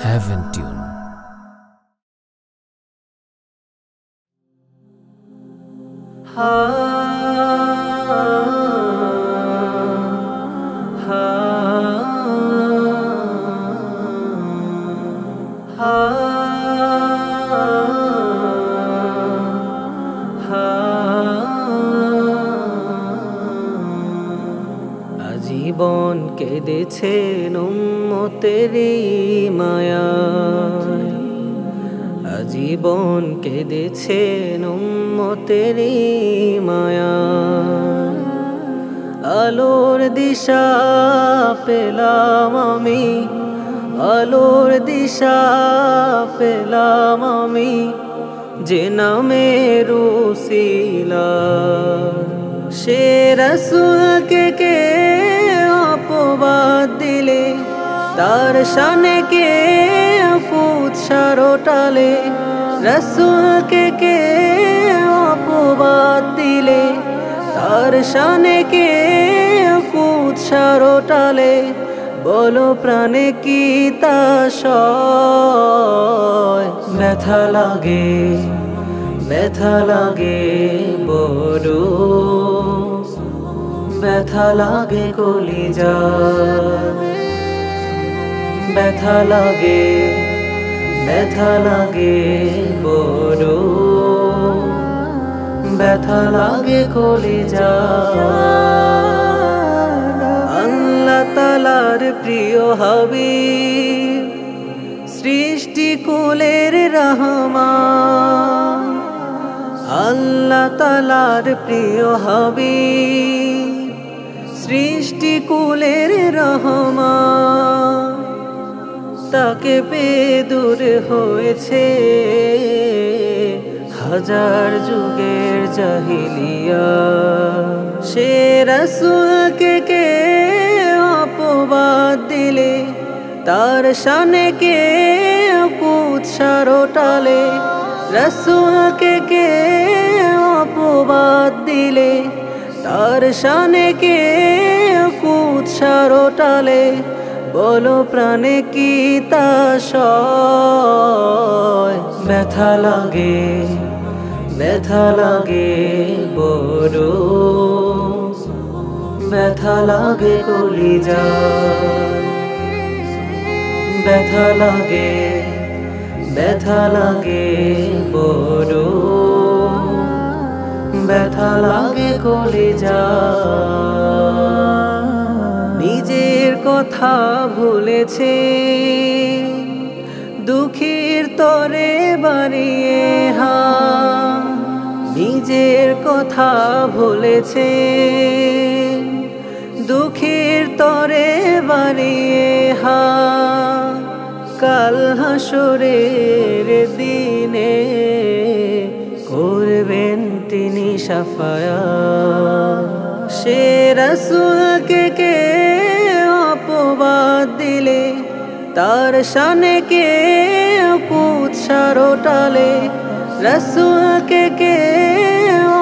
Heaven Tune. আজীবন কেঁদেছেন উম্মতেরই মায়ায়, আজীবন কেঁদেছেন উম্মতেরই মায়ায়। আলোর দিশা পেলাম আমি, আলোর দিশা পেলাম আমি, যে নামের উসিলায়। সে রাসূলকে কে অপবাদ দিলে, তার শানে কে কুৎসা রটালে। রাসূলকে কে অপবাদ দিলে, তার শানে কে কুৎসা রটালে। বলো প্রাণে কি তা সয়, ব্যথা লাগে, ব্যথা লাগে বড়, ব্যথা লাগে কলিজায়। ব্যথা লাগে, ব্যথা লাগে বড়, ব্যথা লাগে কলিজায়। আল্লাহ তাআলার প্রিয় হাবিব, সৃষ্টি কুলের রহমান। আল্লাহ তাআলার প্রিয় হাবিব, সৃষ্টি কুলের রহমান। তাকে পেয়ে দূর হয়েছে হাজার যুগের জাহিলিয়া। সে রাসূলকে কে অপবাদ দিলে, তার শানে কে কুৎসা রটালে। রাসূলকে কে অপবাদ দিলে, তার শানে কে কুৎসা রটালে। বলো প্রাণে কি তা সয়, ব্যথা লাগে, ব্যথা লাগে বড়, ব্যথা লাগে কলিজায়। ব্যথা লাগে, ব্যথা লাগে বড়, ব্যথা লাগে কলিজায়। নিজের কথা ভুলেছে, দুঃখীর তরে বাড়িয়ে হাত। নিজের কথা ভুলেছে, দুঃখীর তরে বাড়িয়ে হাত। কাল হাসরের দিনে করবেন তিনি শাফায়াত। সে রাসূলকে কে অপবাদ দিলে, তার শানে কে কুৎসা রটালে। রাসূলকে কে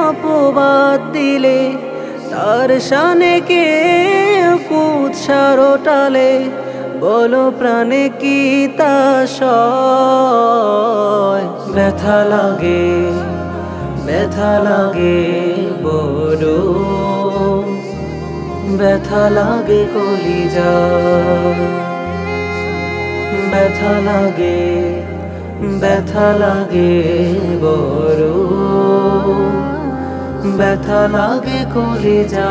অপবাদ দিলে, তার শানে কে কুৎসা রটালে। বলো প্রাণে কি তা সয়, ব্যথা লাগে, ব্যথা লাগে বড়, ব্যথা লাগে কলিজায়। ব্যথা লাগে, ব্যথা লাগে বড়, ব্যথা লাগে কলিজায়।